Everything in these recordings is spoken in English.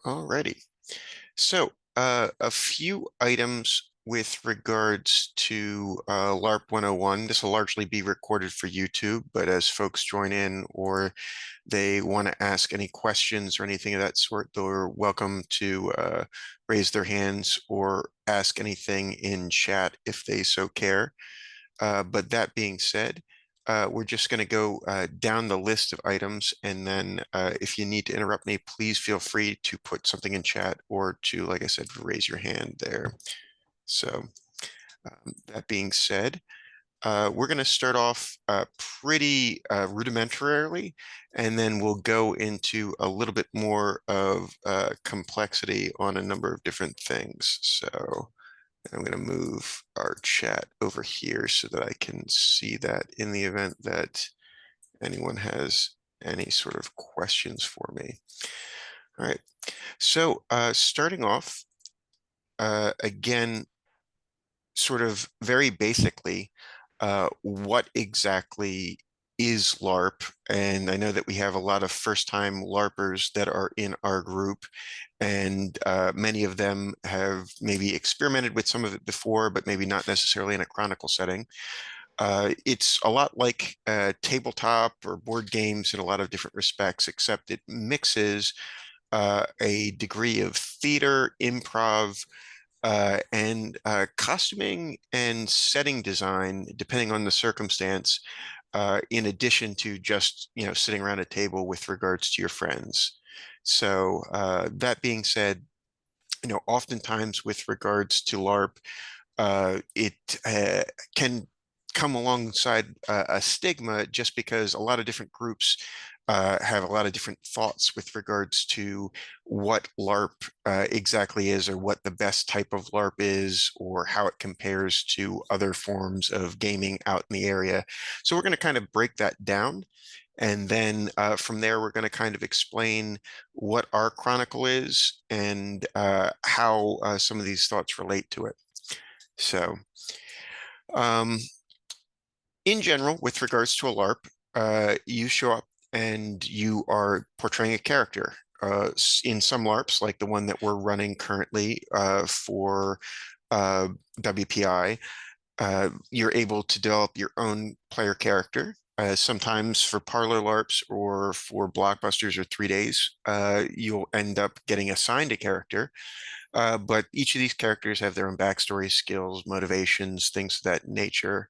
Alrighty. So, a few items with regards to LARP 101. This will largely be recorded for YouTube, but as folks join in or they want to ask any questions or anything of that sort, they're welcome to raise their hands or ask anything in chat if they so care. But that being said, we're just going to go down the list of items, and then if you need to interrupt me, please feel free to put something in chat or to, like I said, raise your hand there. So that being said, we're going to start off pretty rudimentarily, and then we'll go into a little bit more of complexity on a number of different things. So I'm going to move our chat over here so that I can see that in the event that anyone has any sort of questions for me. All right. So starting off, again, sort of very basically, what exactly is LARP? And I know that we have a lot of first-time LARPers that are in our group, and many of them have maybe experimented with some of it before, but maybe not necessarily in a Chronicle setting. It's a lot like tabletop or board games in a lot of different respects, except it mixes a degree of theater, improv, and costuming and setting design, depending on the circumstance, in addition to just, sitting around a table with regards to your friends. So that being said, oftentimes with regards to LARP, it can come alongside a stigma just because a lot of different groups have a lot of different thoughts with regards to what LARP exactly is, or what the best type of LARP is, or how it compares to other forms of gaming out in the area. So we're going to kind of break that down. And then from there, we're going to kind of explain what our Chronicle is and how some of these thoughts relate to it. So um, in general, with regards to a LARP, you show up and you are portraying a character. In some LARPs, like the one that we're running currently for WPI, you're able to develop your own player character. Sometimes for parlor LARPs or for blockbusters or 3 days, you'll end up getting assigned a character. But each of these characters have their own backstory, skills, motivations, things of that nature.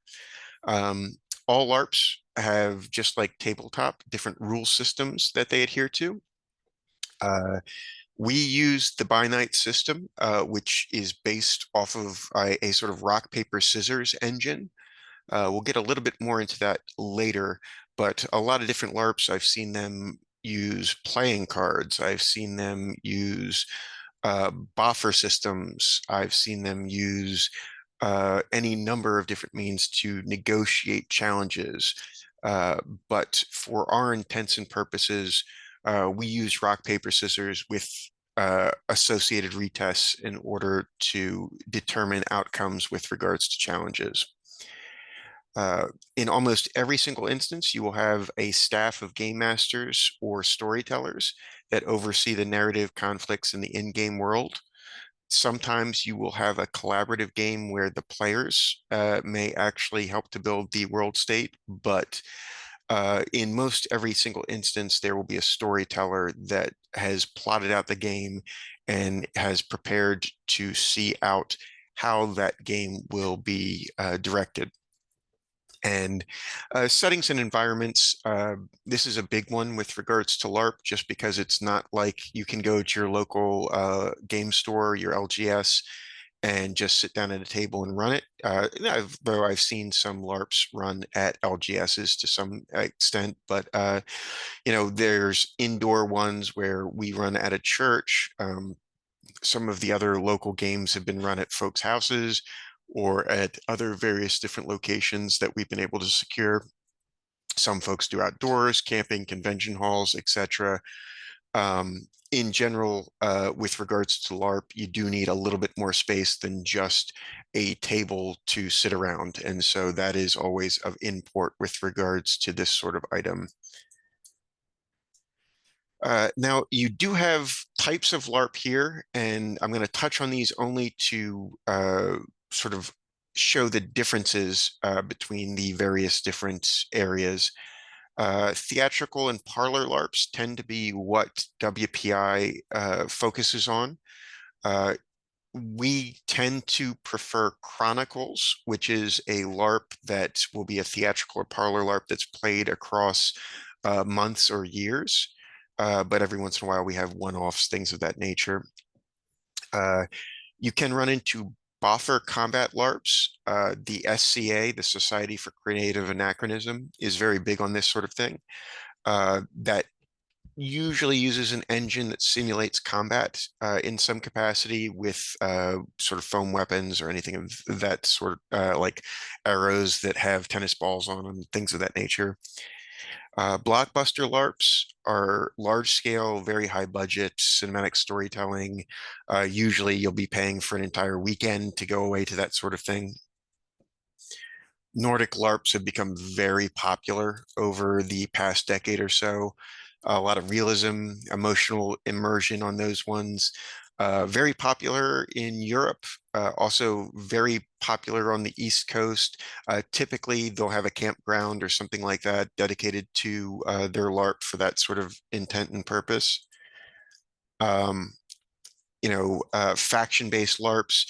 Um, all LARPs have, just like tabletop, different rule systems that they adhere to. We use the by night system, which is based off of a sort of rock, paper, scissors engine. We'll get a little bit more into that later, but a lot of different LARPs, I've seen them use playing cards. I've seen them use boffer systems. I've seen them use any number of different means to negotiate challenges. But for our intents and purposes, we use rock, paper, scissors with associated retests in order to determine outcomes with regards to challenges. In almost every single instance, you will have a staff of game masters or storytellers that oversee the narrative conflicts in the in-game world. Sometimes you will have a collaborative game where the players may actually help to build the world state, but in most every single instance, there will be a storyteller that has plotted out the game and has prepared to see out how that game will be directed. And settings and environments, this is a big one with regards to LARP, just because it's not like you can go to your local game store, your LGS, and just sit down at a table and run it. Though I've seen some LARPs run at LGSs to some extent, but there's indoor ones where we run at a church. Some of the other local games have been run at folks' houses or at other various different locations that we've been able to secure. Some folks do outdoors, camping, convention halls, etc. In general, with regards to LARP, you do need a little bit more space than just a table to sit around. And so that is always of import with regards to this sort of item. Now, you do have types of LARP here, and I'm going to touch on these only to sort of show the differences between the various different areas. Theatrical and parlor LARPs tend to be what WPI focuses on. Uh, we tend to prefer Chronicles, which is a LARP that will be a theatrical or parlor LARP that's played across months or years. But every once in a while, we have one-offs, things of that nature. Uh, you can run into Boffer combat LARPs. The SCA, the Society for Creative Anachronism, is very big on this sort of thing. That usually uses an engine that simulates combat in some capacity with sort of foam weapons or anything of that sort, like arrows that have tennis balls on them, things of that nature. Blockbuster LARPs are large scale, very high budget cinematic storytelling. Usually you'll be paying for an entire weekend to go away to that sort of thing. Nordic LARPs have become very popular over the past decade or so. A lot of realism, emotional immersion on those ones. Very popular in Europe, also very popular on the East Coast. Typically, they'll have a campground or something like that dedicated to their LARP for that sort of intent and purpose. Um, Faction-based LARPs.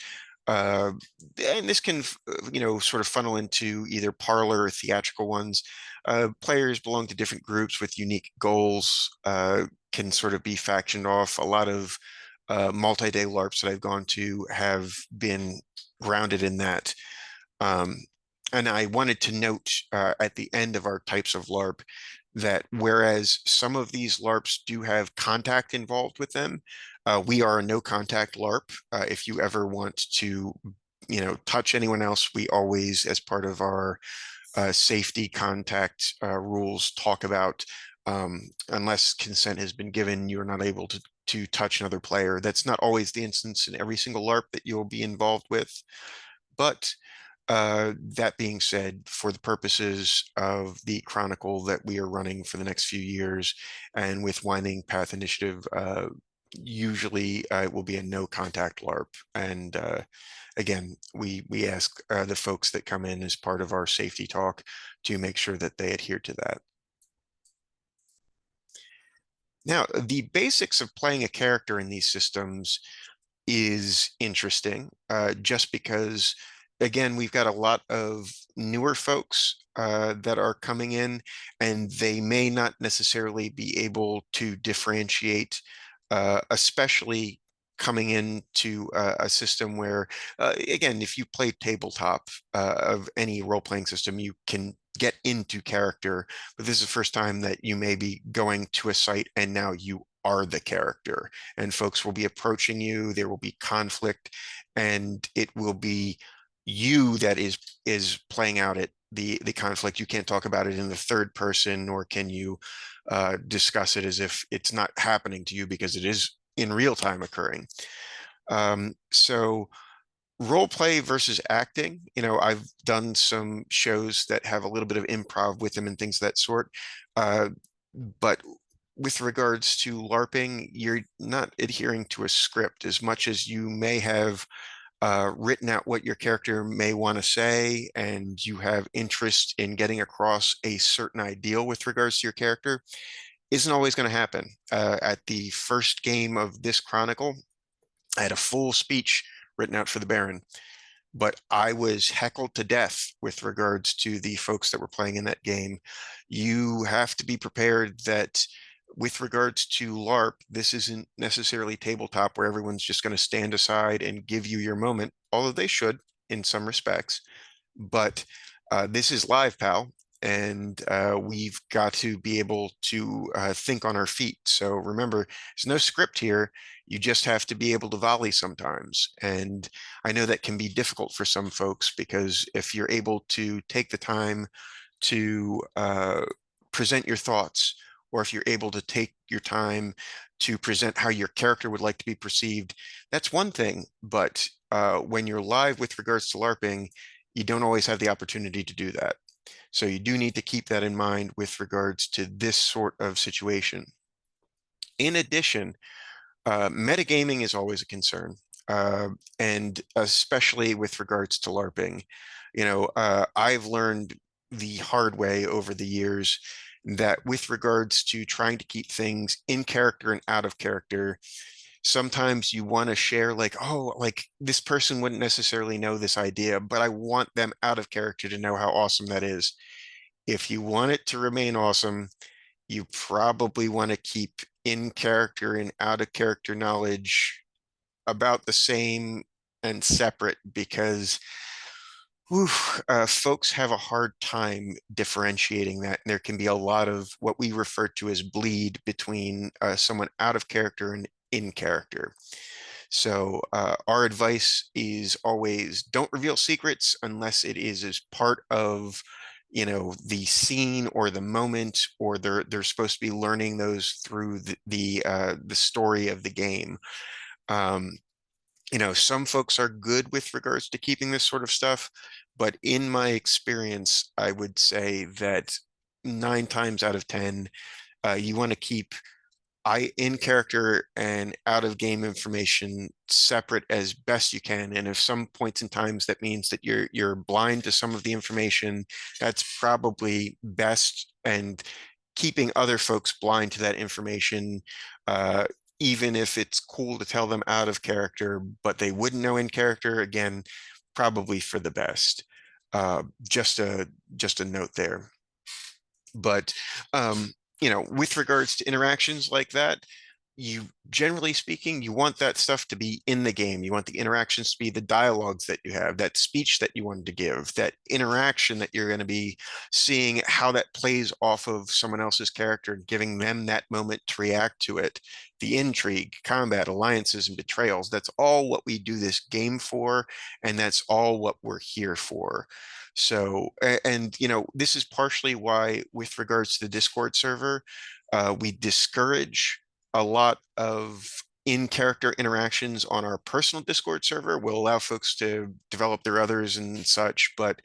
Uh, and this can, sort of funnel into either parlor or theatrical ones. Players belong to different groups with unique goals, can sort of be factioned off. A lot of multi-day LARPs that I've gone to have been grounded in that. Um, and I wanted to note at the end of our types of LARP that whereas some of these LARPs do have contact involved with them, we are a no contact LARP. If you ever want to, touch anyone else, we always, as part of our safety contact rules, talk about unless consent has been given, you're not able to touch another player. That's not always the instance in every single LARP that you'll be involved with, but that being said, for the purposes of the Chronicle that we are running for the next few years, and with Winding Path Initiative, usually it will be a no contact LARP. And again, we ask the folks that come in as part of our safety talk to make sure that they adhere to that. Now, the basics of playing a character in these systems is interesting, just because, again, we've got a lot of newer folks that are coming in, and they may not necessarily be able to differentiate, especially coming into a system where, again, if you play tabletop of any role-playing system, you can get into character, but this is the first time that you may be going to a site and now you are the character, and folks will be approaching you. There will be conflict, and it will be you that is playing out the conflict. You can't talk about it in the third person, nor can you discuss it as if it's not happening to you, because it is in real time occurring. So role play versus acting, I've done some shows that have a little bit of improv with them and things of that sort. But with regards to LARPing, you're not adhering to a script as much as you may have written out what your character may want to say, and you have interest in getting across a certain ideal with regards to your character. Isn't always going to happen. At the first game of this Chronicle, I had a full speech written out for the Baron, but I was heckled to death with regards to the folks that were playing in that game. You have to be prepared that with regards to LARP, this isn't necessarily tabletop where everyone's just going to stand aside and give you your moment, although they should in some respects. But this is live, pal, and we've got to be able to think on our feet. So remember, there's no script here. You just have to be able to volley sometimes. And I know that can be difficult for some folks, because if you're able to take the time to present your thoughts, or if you're able to take your time to present how your character would like to be perceived, that's one thing. But when you're live with regards to LARPing, you don't always have the opportunity to do that. So you do need to keep that in mind with regards to this sort of situation. In addition, metagaming is always a concern, uh, and especially with regards to LARPing. I've learned the hard way over the years that with regards to trying to keep things in character and out of character, sometimes you want to share like, oh, like this person wouldn't necessarily know this idea, but I want them out of character to know how awesome that is. If you want it to remain awesome, you probably want to keep in character and out of character knowledge about the same and separate because whew, folks have a hard time differentiating that. And there can be a lot of what we refer to as bleed between someone out of character and in character. So our advice is always don't reveal secrets unless it is as part of, the scene or the moment, or they're supposed to be learning those through the story of the game. Um, some folks are good with regards to keeping this sort of stuff, but in my experience, I would say that 9 times out of 10, you want to keep in character and out of game information separate as best you can. And if some points in times that means that you're blind to some of the information, that's probably best. And keeping other folks blind to that information, uh, even if it's cool to tell them out of character, but they wouldn't know in character, again, probably for the best. Just a note there. But with regards to interactions like that, you generally speaking, you want that stuff to be in the game. You want the interactions to be the dialogues that you have, that speech that you wanted to give, that interaction that you're going to be seeing how that plays off of someone else's character and giving them that moment to react to it. The intrigue, combat, alliances, and betrayals. That's all what we do this game for, and that's all what we're here for. So, and this is partially why, with regards to the Discord server, we discourage a lot of in-character interactions on our personal Discord server. We'll allow folks to develop their others and such, but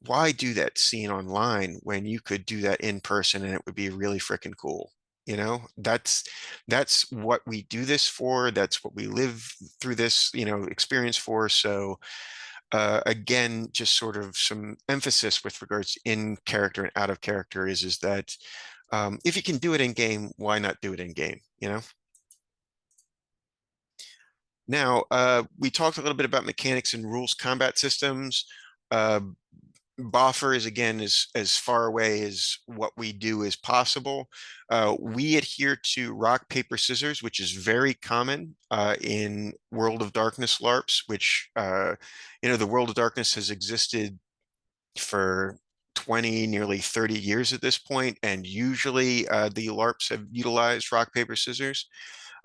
why do that scene online when you could do that in person and it would be really freaking cool? That's what we do this for. That's what we live through this, experience for. So again, just sort of some emphasis with regards to in character and out of character is that if you can do it in game, why not do it in game? Now, we talked a little bit about mechanics and rules combat systems. Uh, Boffer is again as far away as what we do as possible. We adhere to rock, paper, scissors, which is very common in World of Darkness LARPs, which the World of Darkness has existed for 20, nearly 30 years at this point, and usually the LARPs have utilized rock, paper, scissors.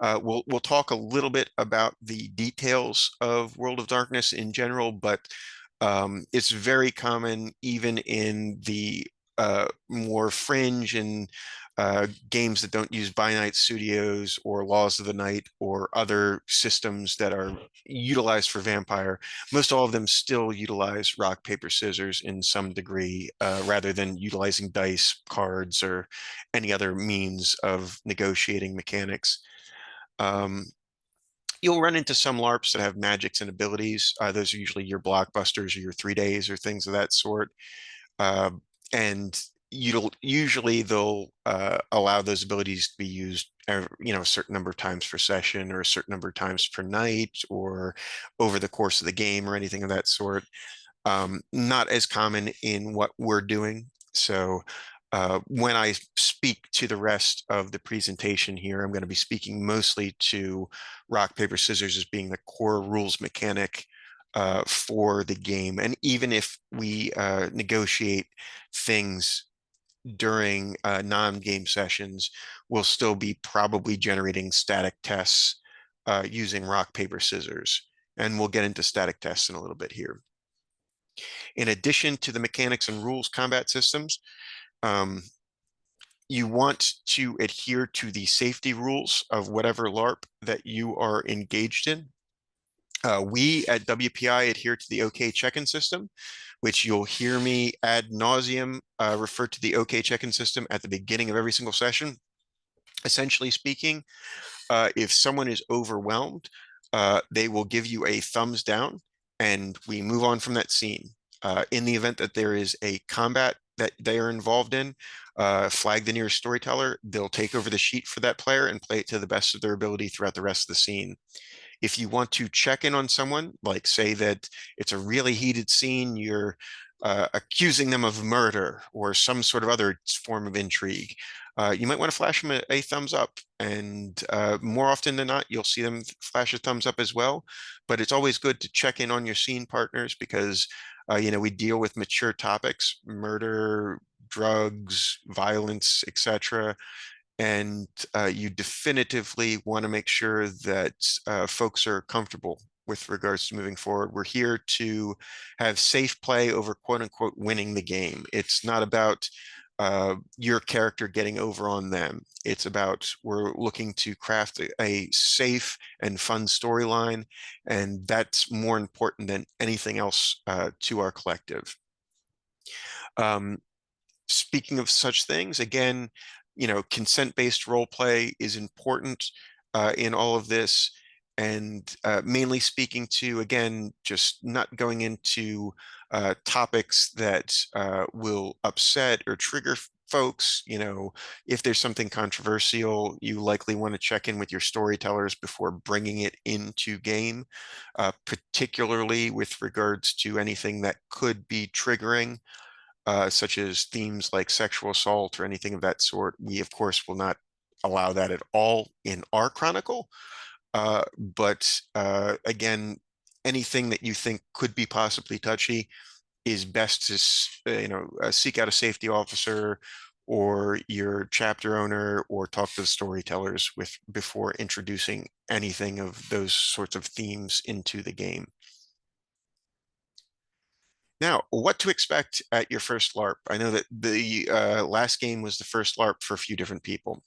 We'll talk a little bit about the details of World of Darkness in general, but it's very common even in the more fringe and games that don't use By Night Studios or Laws of the Night or other systems that are utilized for Vampire. Most all of them still utilize rock, paper, scissors in some degree, rather than utilizing dice, cards, or any other means of negotiating mechanics. Um, you'll run into some LARPs that have magics and abilities. Those are usually your blockbusters or your 3 days or things of that sort. Uh, and usually they'll allow those abilities to be used, a certain number of times per session or a certain number of times per night or over the course of the game or anything of that sort. Not as common in what we're doing. So when I speak to the rest of the presentation here, I'm going to be speaking mostly to rock, paper, scissors as being the core rules mechanic for the game. And even if we negotiate things during non-game sessions, we'll still be probably generating static tests using rock, paper, scissors. And we'll get into static tests in a little bit here. In addition to the mechanics and rules combat systems, um, you want to adhere to the safety rules of whatever LARP that you are engaged in. We at WPI adhere to the OK check-in system, which you'll hear me ad nauseum refer to the OK check-in system at the beginning of every single session. Essentially speaking, if someone is overwhelmed, they will give you a thumbs down and we move on from that scene. In the event that there is a combat that they are involved in, flag the nearest storyteller. They'll take over the sheet for that player and play it to the best of their ability throughout the rest of the scene. If you want to check in on someone, like say that it's a really heated scene, you're accusing them of murder or some sort of other form of intrigue, you might want to flash them a thumbs up. And more often than not, you'll see them flash a thumbs up as well. But it's always good to check in on your scene partners because, we deal with mature topics, murder, drugs, violence, etc. And you definitively want to make sure that folks are comfortable with regards to moving forward. We're here to have safe play over quote unquote winning the game. It's not about your character getting over on them. It's about we're looking to craft a safe and fun storyline, and that's more important than anything else to our collective. Um, Speaking of such things, again, consent-based role play is important in all of this, and mainly speaking to, again, just not going into topics that will upset or trigger folks. If there's something controversial, you likely want to check in with your storytellers before bringing it into game, particularly with regards to anything that could be triggering, such as themes like sexual assault or anything of that sort. We, of course, will not allow that at all in our chronicle. But again, anything that you think could be possibly touchy is best to, seek out a safety officer or your chapter owner or talk to the storytellers with before introducing anything of those sorts of themes into the game. Now, what to expect at your first LARP? I know that the last game was the first LARP for a few different people.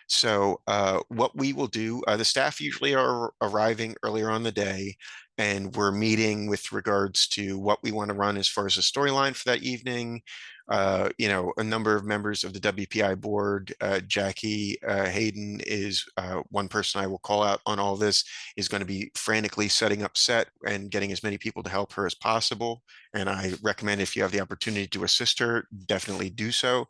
So what we will do, the staff usually are arriving earlier on the day, and we're meeting with regards to what we want to run as far as a storyline for that evening. A number of members of the WPI board, Jackie Hayden is one person I will call out on all this, is going to be frantically setting up set and getting as many people to help her as possible. And I recommend if you have the opportunity to assist her, definitely do so.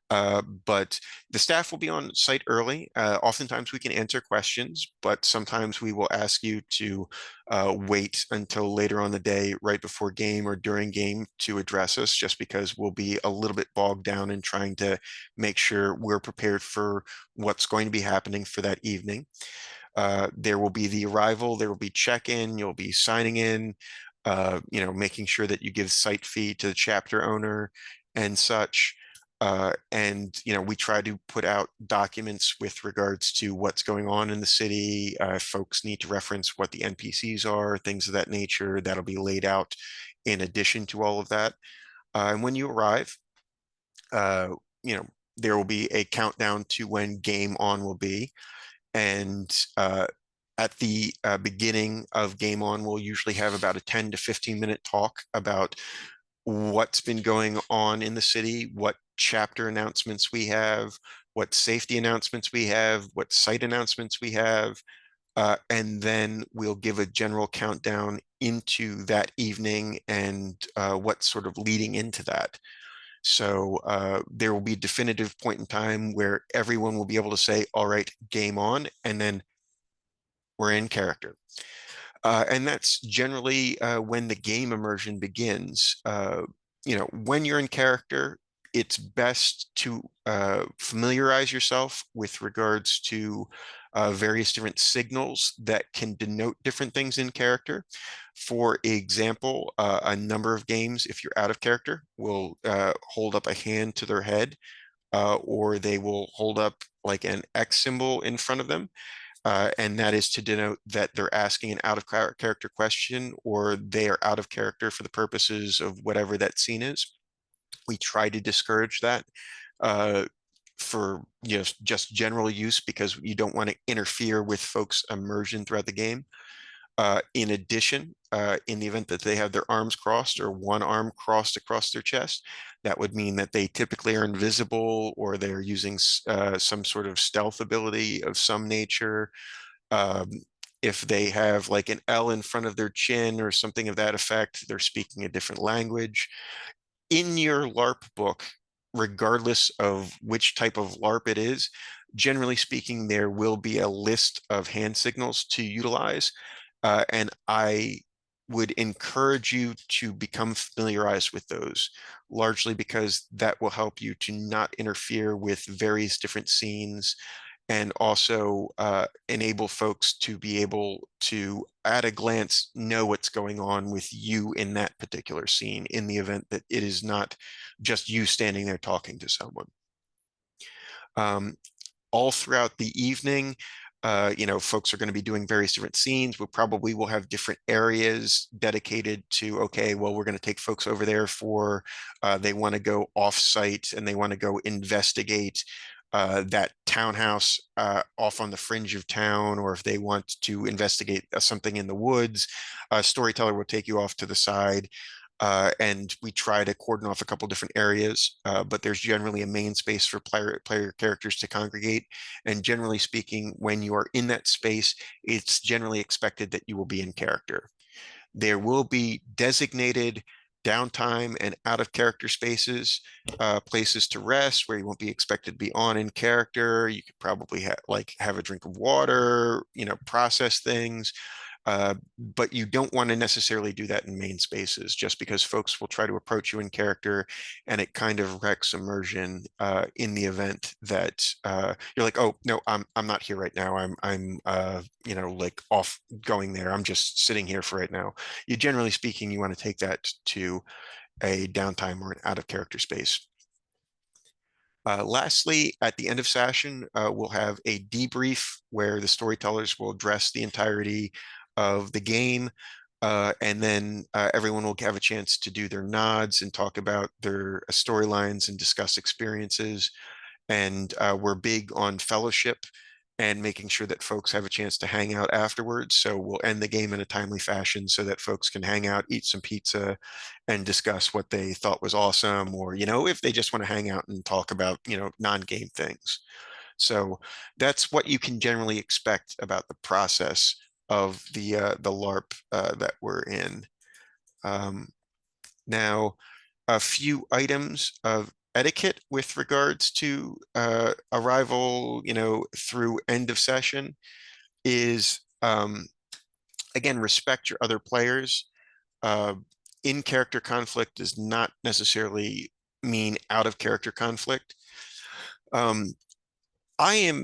But the staff will be on site early. Oftentimes we can answer questions, but sometimes we will ask you to wait until later on the day, right before game or during game, to address us, just because we'll be a little bit bogged down in trying to make sure we're prepared for what's going to be happening for that evening. There will be the arrival, there will be check-in, you'll be signing in, making sure that you give site fee to the chapter owner and such. And we try to put out documents with regards to what's going on in the city. Folks need to reference what the NPCs are, things of that nature. That'll be laid out in addition to all of that. And when you arrive, uh, you know, there will be a countdown to when game on will be. And at the beginning of game on, we'll usually have about a 10 to 15-minute talk about what's been going on in the city, what chapter announcements we have, what safety announcements we have, what site announcements we have, and then we'll give a general countdown into that evening and what's sort of leading into that. So there will be a definitive point in time where everyone will be able to say, all right, game on, and then we're in character. And that's generally when the game immersion begins. When you're in character, it's best to familiarize yourself with regards to various different signals that can denote different things in character. For example, a number of games, if you're out of character, will hold up a hand to their head, or they will hold up like an X symbol in front of them. And that is to denote that they're asking an out of character question, or they are out of character for the purposes of whatever that scene is. We try to discourage that for just general use, because you don't want to interfere with folks' immersion throughout the game. In addition, in the event that they have their arms crossed or one arm crossed across their chest, that would mean that they typically are invisible or they're using some sort of stealth ability of some nature. Um, if they have like an L in front of their chin or something of that effect, they're speaking a different language. In your LARP book, regardless of which type of LARP it is, generally speaking, there will be a list of hand signals to utilize. And I would encourage you to become familiarized with those, largely because that will help you to not interfere with various different scenes and also enable folks to be able to, at a glance, know what's going on with you in that particular scene in the event that it is not just you standing there talking to someone. Um, all throughout the evening, folks are going to be doing various different scenes. We probably will have different areas dedicated to, okay, well, we're going to take folks over there for, they want to go off-site and they want to go investigate that townhouse off on the fringe of town, or if they want to investigate something in the woods, a storyteller will take you off to the side. And we try to cordon off a couple different areas, but there's generally a main space for player characters to congregate. And generally speaking, when you are in that space, it's generally expected that you will be in character. There will be designated downtime and out of character spaces, places to rest where you won't be expected to be on in character. You could probably have a drink of water, process things. But you don't want to necessarily do that in main spaces, just because folks will try to approach you in character, and it kind of wrecks immersion in the event that you're like, oh no, I'm not here right now. I'm like off going there. I'm just sitting here for right now. You generally speaking, you want to take that to a downtime or an out of character space. Lastly, at the end of session, we'll have a debrief where the storytellers will address the entirety of the game. And then everyone will have a chance to do their nods and talk about their storylines and discuss experiences. And we're big on fellowship and making sure that folks have a chance to hang out afterwards. So we'll end the game in a timely fashion so that folks can hang out, eat some pizza, and discuss what they thought was awesome, or, if they just want to hang out and talk about, non-game things. So that's what you can generally expect about the process of the LARP that we're in. Now, a few items of etiquette with regards to arrival, through end of session is, again, respect your other players. Uh, in character conflict does not necessarily mean out of character conflict. Um, I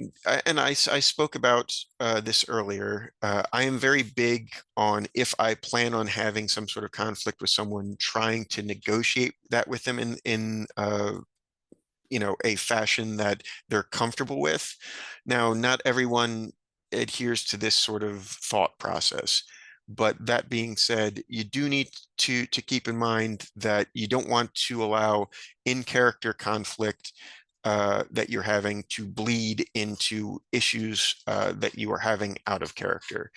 spoke about this earlier. I am very big on, if I plan on having some sort of conflict with someone, trying to negotiate that with them in a fashion that they're comfortable with. Now, not everyone adheres to this sort of thought process. But that being said, you do need to keep in mind that you don't want to allow in-character conflict that you're having to bleed into issues that you are having out of character.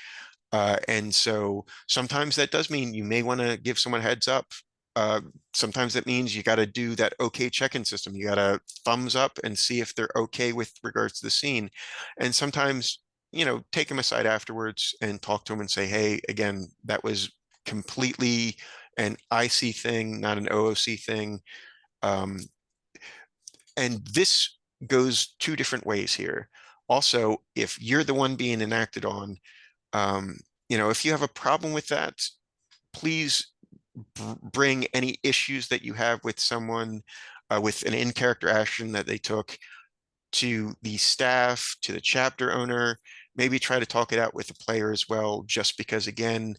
And so sometimes that does mean you may want to give someone a heads up. Sometimes that means you got to do that okay check-in system. You got to thumbs up and see if they're okay with regards to the scene. And sometimes, take them aside afterwards and talk to them and say, hey, again, that was completely an IC thing, not an OOC thing. Um, and this goes two different ways here. Also, if you're the one being enacted on, if you have a problem with that, please bring any issues that you have with someone with an in-character action that they took to the staff, to the chapter owner. Maybe try to talk it out with the player as well, just because, again,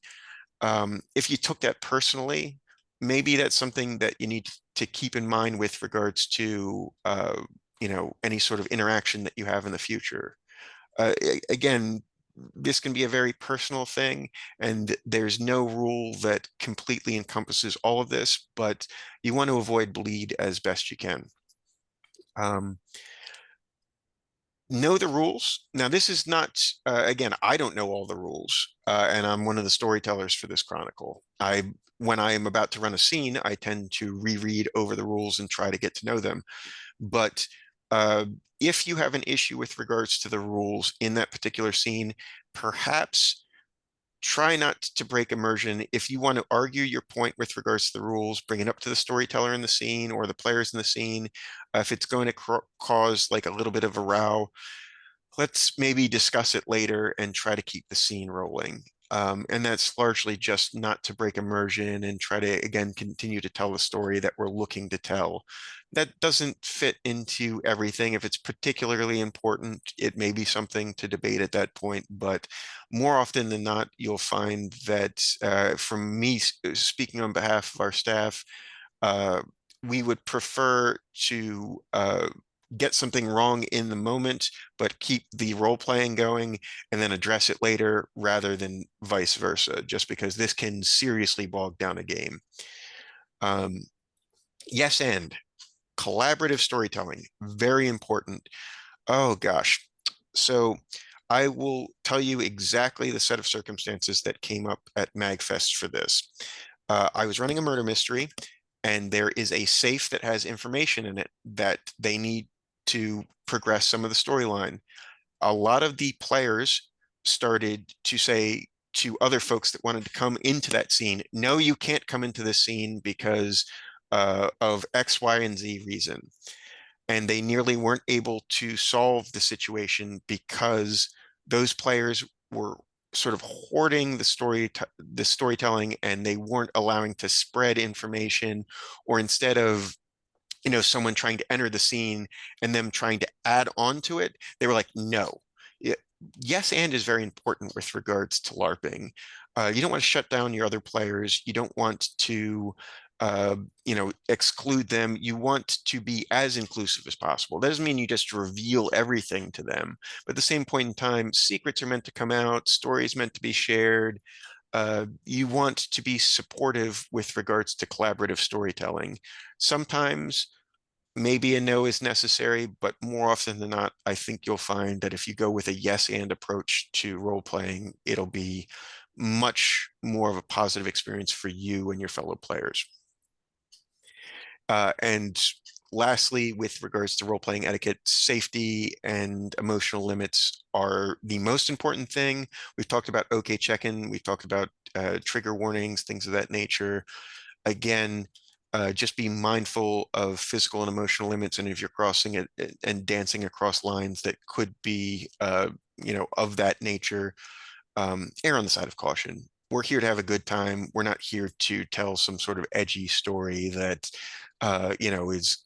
if you took that personally, maybe that's something that you need to keep in mind with regards to any sort of interaction that you have in the future. Again, this can be a very personal thing, and there's no rule that completely encompasses all of this, but you want to avoid bleed as best you can. Um, Know the rules. Now, this is not, again, I don't know all the rules, and I'm one of the storytellers for this chronicle. When I am about to run a scene, I tend to reread over the rules and try to get to know them. But uh, if you have an issue with regards to the rules in that particular scene, perhaps try not to break immersion. If you want to argue your point with regards to the rules, bring it up to the storyteller in the scene or the players in the scene. If it's going to cause like a little bit of a row, let's maybe discuss it later and try to keep the scene rolling. And that's largely just not to break immersion and try to, again, continue to tell the story that we're looking to tell. That doesn't fit into everything. If it's particularly important, it may be something to debate at that point. But more often than not, you'll find that from me speaking on behalf of our staff, uh, we would prefer to get something wrong in the moment, but keep the role playing going and then address it later rather than vice versa, just because this can seriously bog down a game. Um, yes, and collaborative storytelling, very important. Oh gosh. So I will tell you exactly the set of circumstances that came up at MagFest for this. I was running a murder mystery, and there is a safe that has information in it that they need to progress some of the storyline. A lot of the players started to say to other folks that wanted to come into that scene, no, you can't come into this scene because of X, Y, and Z reason. And they nearly weren't able to solve the situation because those players were sort of hoarding the storytelling, and they weren't allowing to spread information, or instead of someone trying to enter the scene and them trying to add on to it, they were like, no. Yes, and is very important with regards to LARPing. You don't want to shut down your other players. You don't want to exclude them. You want to be as inclusive as possible. That doesn't mean you just reveal everything to them, but at the same point in time, secrets are meant to come out, stories meant to be shared. You want to be supportive with regards to collaborative storytelling. Sometimes maybe a no is necessary, but more often than not, I think you'll find that if you go with a yes and approach to role playing, it'll be much more of a positive experience for you and your fellow players. And lastly, with regards to role playing etiquette, safety and emotional limits are the most important thing. We've talked about OK check-in, we've talked about trigger warnings, things of that nature. Again, just be mindful of physical and emotional limits, and if you're crossing it and dancing across lines that could be, of that nature, err on the side of caution. We're here to have a good time. We're not here to tell some sort of edgy story that,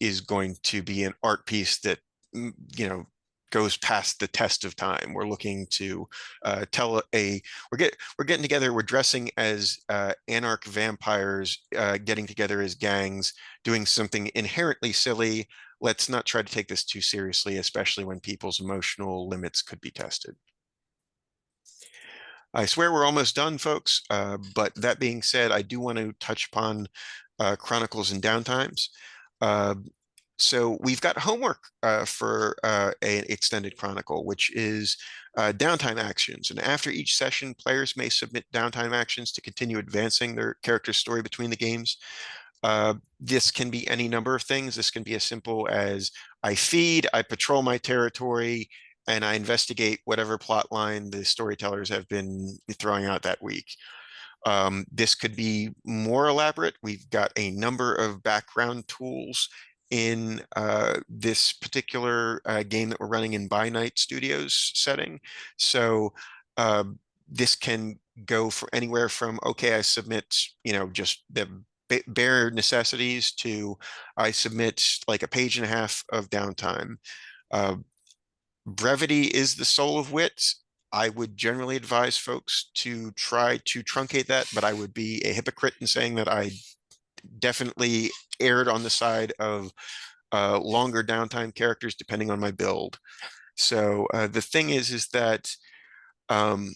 is going to be an art piece that, goes past the test of time. We're looking to tell we're getting together. We're dressing as anarch vampires, getting together as gangs, doing something inherently silly. Let's not try to take this too seriously, especially when people's emotional limits could be tested. I swear we're almost done, folks. But that being said, I do want to touch upon Chronicles and Downtimes. Uh, so we've got homework for an extended chronicle, which is downtime actions. And after each session, players may submit downtime actions to continue advancing their character's story between the games. This can be any number of things. This can be as simple as I feed, I patrol my territory, and I investigate whatever plot line the storytellers have been throwing out that week. This could be more elaborate. We've got a number of background tools in this particular game that we're running in By Night Studios setting. So uh, this can go for anywhere from, okay, I submit, just the bare necessities to I submit like a page and a half of downtime. Uh, Brevity is the soul of wit. I would generally advise folks to try to truncate that, but I would be a hypocrite in saying that I definitely erred on the side of longer downtime characters depending on my build. So the thing is that um,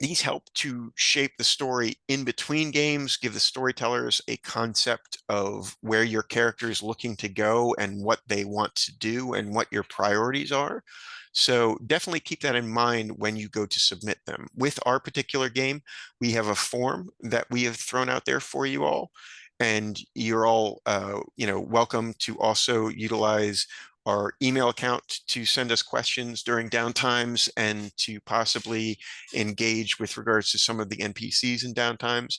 These help to shape the story in between games, give the storytellers a concept of where your character is looking to go and what they want to do and what your priorities are. So definitely keep that in mind when you go to submit them. With our particular game, we have a form that we have thrown out there for you all, and you're all welcome to also utilize our email account to send us questions during downtimes and to possibly engage with regards to some of the NPCs in downtimes.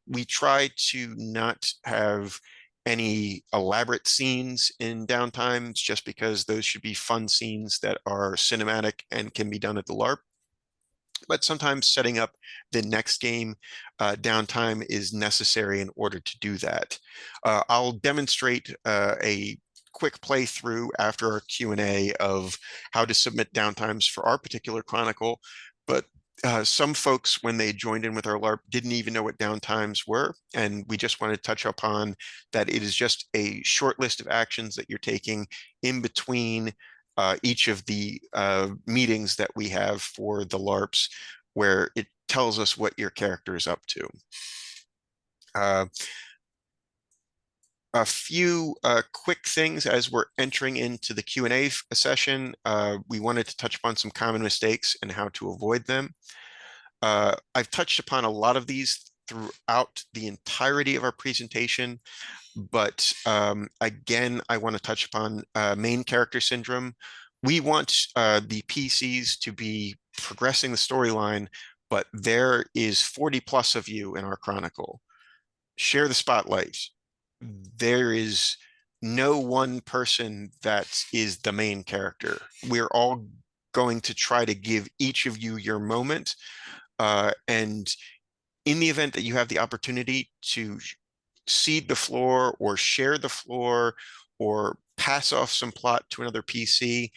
We try to not have any elaborate scenes in downtimes just because those should be fun scenes that are cinematic and can be done at the LARP. But sometimes setting up the next game downtime is necessary in order to do that. I'll demonstrate a quick playthrough after our Q&A of how to submit downtimes for our particular chronicle, but some folks, when they joined in with our LARP, didn't even know what downtimes were, and we just want to touch upon that it is just a short list of actions that you're taking in between each of the meetings that we have for the LARPs, where it tells us what your character is up to. Uh, a few quick things as we're entering into the Q&A session. We wanted to touch upon some common mistakes and how to avoid them. I've touched upon a lot of these throughout the entirety of our presentation, but again, I want to touch upon main character syndrome. We want the PCs to be progressing the storyline, but there is 40 plus of you in our chronicle. Share the spotlight. There is no one person that is the main character. We're all going to try to give each of you your moment. And in the event that you have the opportunity to cede the floor or share the floor or pass off some plot to another PC,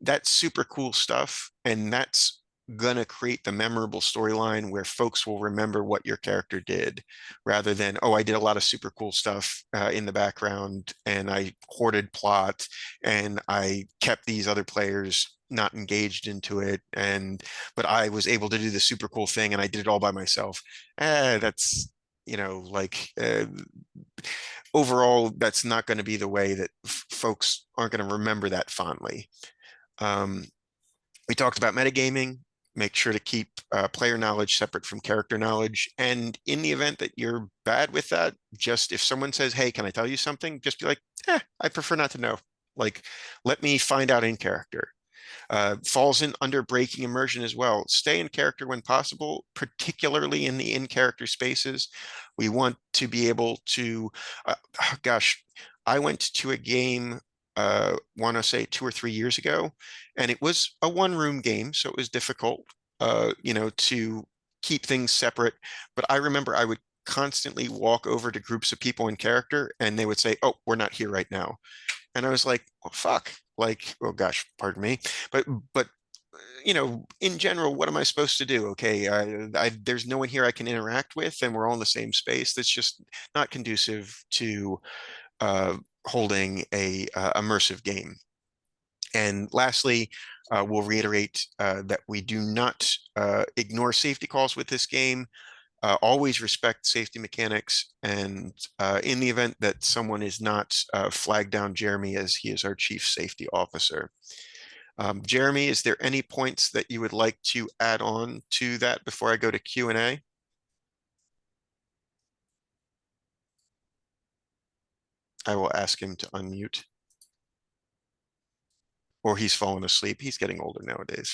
that's super cool stuff. And that's going to create the memorable storyline where folks will remember what your character did rather than, oh, I did a lot of super cool stuff in the background and I hoarded plot and I kept these other players not engaged into it, and but I was able to do the super cool thing and I did it all by myself. That's like overall, that's not going to be the way that folks aren't going to remember that fondly. Um, we talked about metagaming. Make sure to keep player knowledge separate from character knowledge. And in the event that you're bad with that, just if someone says, hey, can I tell you something? Just be like, I prefer not to know. Like, let me find out in character. Falls in under breaking immersion as well. Stay in character when possible, particularly in the in-character spaces. We want to be able to, gosh, I went to a game, want to say 2 or 3 years ago, and it was a one-room game, so it was difficult, to keep things separate. But I remember I would constantly walk over to groups of people in character, and they would say, "Oh, we're not here right now." And I was like, well, fuck, like, oh gosh, pardon me. But in general, what am I supposed to do? Okay, there's no one here I can interact with, and we're all in the same space. That's just not conducive to holding a immersive game. And lastly, we'll reiterate that we do not ignore safety calls with this game. Always respect safety mechanics, and in the event that someone is not, flag down Jeremy as he is our chief safety officer. Jeremy, is there any points that you would like to add on to that before I go to Q&A? I will ask him to unmute, or he's fallen asleep. He's getting older nowadays.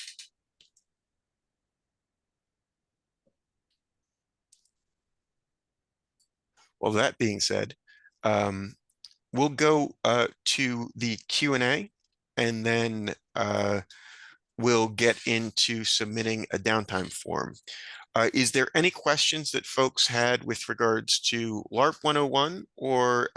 Well, that being said, um, we'll go to the Q&A, and then we'll get into submitting a downtime form. Is there any questions that folks had with regards to LARP 101, or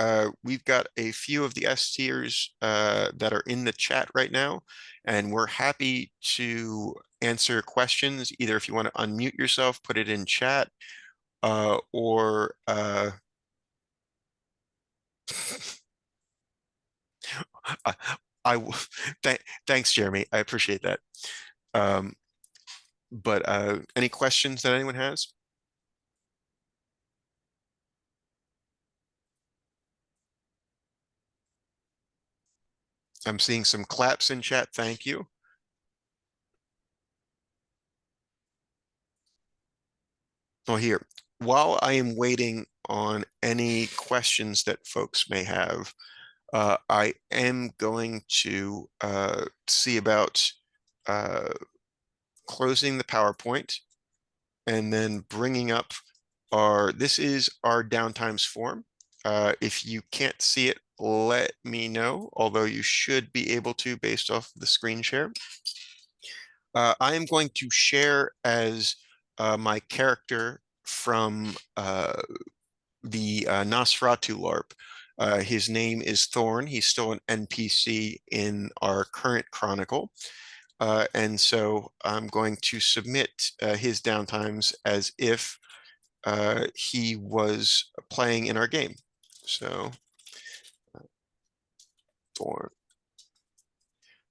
we've got a few of the S tiers that are in the chat right now, and we're happy to answer questions, either if you want to unmute yourself, put it in chat, or I, I thanks, Jeremy. I appreciate that. Um, But any questions that anyone has? I'm seeing some claps in chat. Thank you. Well, here, while I am waiting on any questions that folks may have, I am going to see about uh, closing the PowerPoint and then bringing up this is our downtimes form. If you can't see it, let me know, although you should be able to based off the screen share. I am going to share as my character from the Nosferatu LARP. His name is Thorn. He's still an NPC in our current chronicle. And so I'm going to submit his downtimes as if he was playing in our game. So Thorn.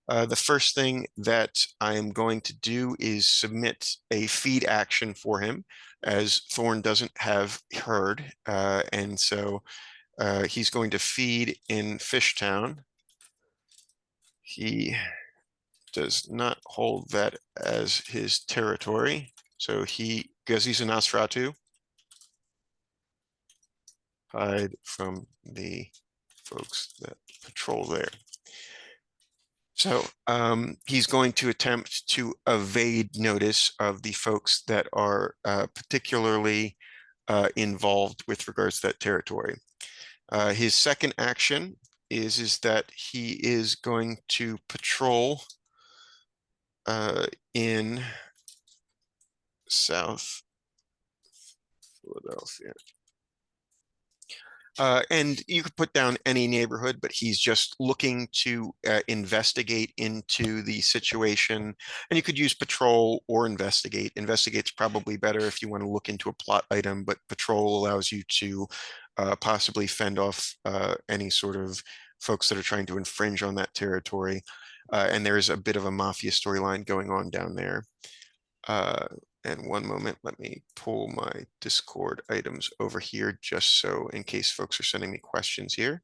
The first thing that I am going to do is submit a feed action for him, as Thorn doesn't have herd, and so he's going to feed in Fishtown. He does not hold that as his territory, so because he's a Nosferatu, hide from the folks that patrol there. So he's going to attempt to evade notice of the folks that are particularly involved with regards to that territory. His second action is that he is going to patrol in South Philadelphia. And you could put down any neighborhood, but he's just looking to investigate into the situation. And you could use patrol or investigate. Investigate's probably better if you want to look into a plot item, but patrol allows you to possibly fend off any sort of folks that are trying to infringe on that territory. And there's a bit of a mafia storyline going on down there. And one moment, let me pull my Discord items over here just so in case folks are sending me questions here.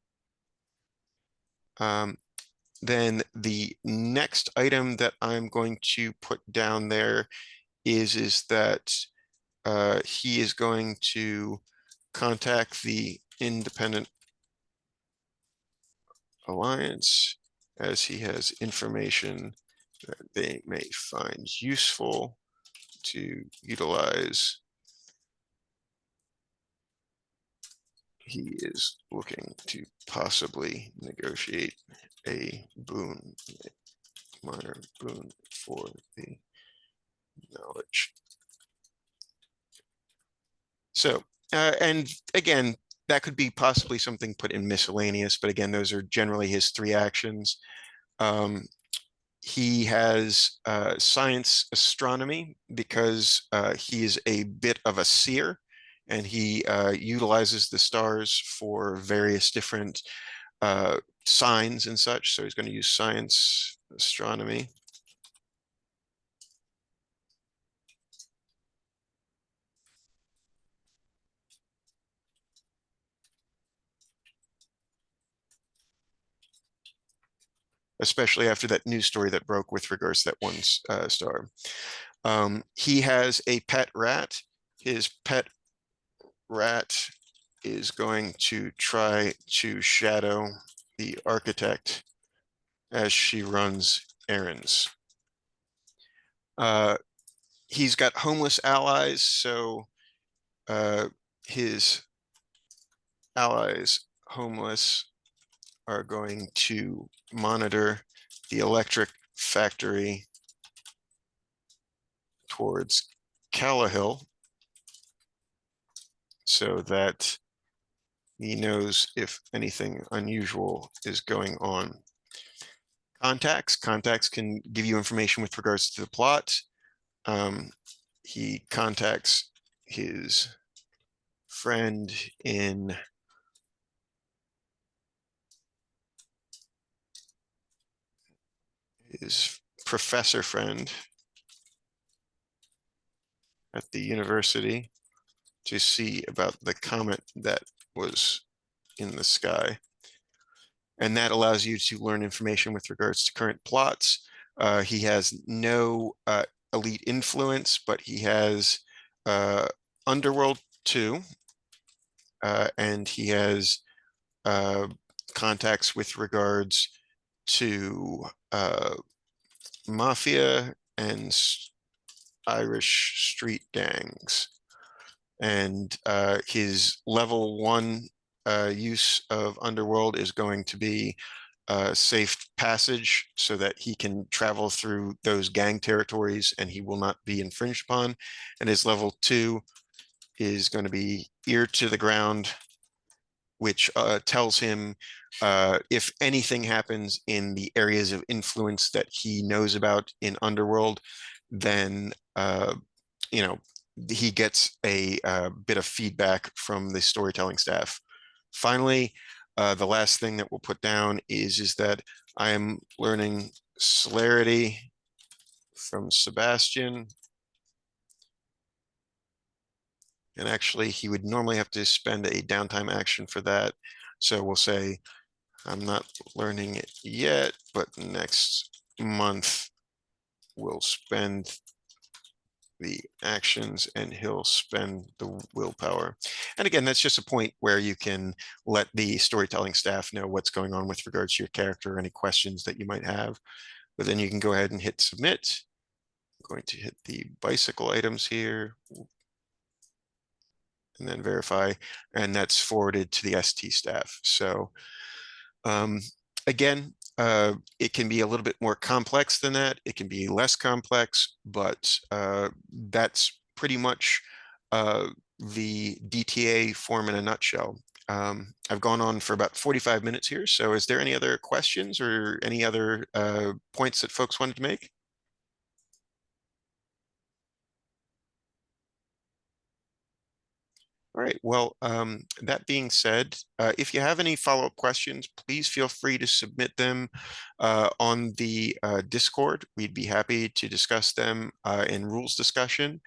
Then the next item that I'm going to put down there is that he is going to contact the Independent Alliance as he has information that they may find useful to utilize. He is looking to possibly negotiate a boon, a minor boon for the knowledge. So, and again, that could be possibly something put in miscellaneous, but again, those are generally his three actions. He has science astronomy because he is a bit of a seer and he utilizes the stars for various different signs and such. So he's going to use science astronomy. Especially after that news story that broke with regards to that one star. He has a pet rat. His pet rat is going to try to shadow the architect as she runs errands. He's got homeless allies, so his allies, homeless, are going to monitor the electric factory towards Callahill so that he knows if anything unusual is going on. Contacts can give you information with regards to the plot. He contacts his friend in his professor friend at the university to see about the comet that was in the sky. And that allows you to learn information with regards to current plots. He has no elite influence, but he has Underworld 2, and he has uh, contacts with regards to mafia and Irish street gangs. And his level 1 use of Underworld is going to be safe passage so that he can travel through those gang territories and he will not be infringed upon. And his level 2 is going to be ear to the ground, which tells him if anything happens in the areas of influence that he knows about in Underworld, then you know, he gets a bit of feedback from the storytelling staff. Finally, the last thing that we'll put down is that I am learning celerity from Sebastian. And actually, he would normally have to spend a downtime action for that. So we'll say, I'm not learning it yet, but next month we'll spend the actions and he'll spend the willpower. And again, that's just a point where you can let the storytelling staff know what's going on with regards to your character, any questions that you might have. But then you can go ahead and hit submit. I'm going to hit the bicycle items here and then verify, and that's forwarded to the ST staff. So again, it can be a little bit more complex than that. It can be less complex, but that's pretty much the DTA form in a nutshell. I've gone on for about 45 minutes here. So is there any other questions or any other points that folks wanted to make? All right. Well, that being said, if you have any follow-up questions, please feel free to submit them on the Discord. We'd be happy to discuss them in rules discussion.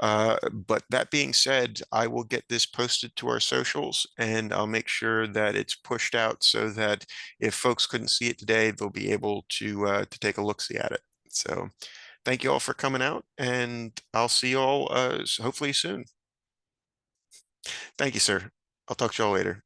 But that being said, I will get this posted to our socials and I'll make sure that it's pushed out so that if folks couldn't see it today, they'll be able to take a look-see at it. So thank you all for coming out, and I'll see you all hopefully soon. Thank you, sir. I'll talk to you all later.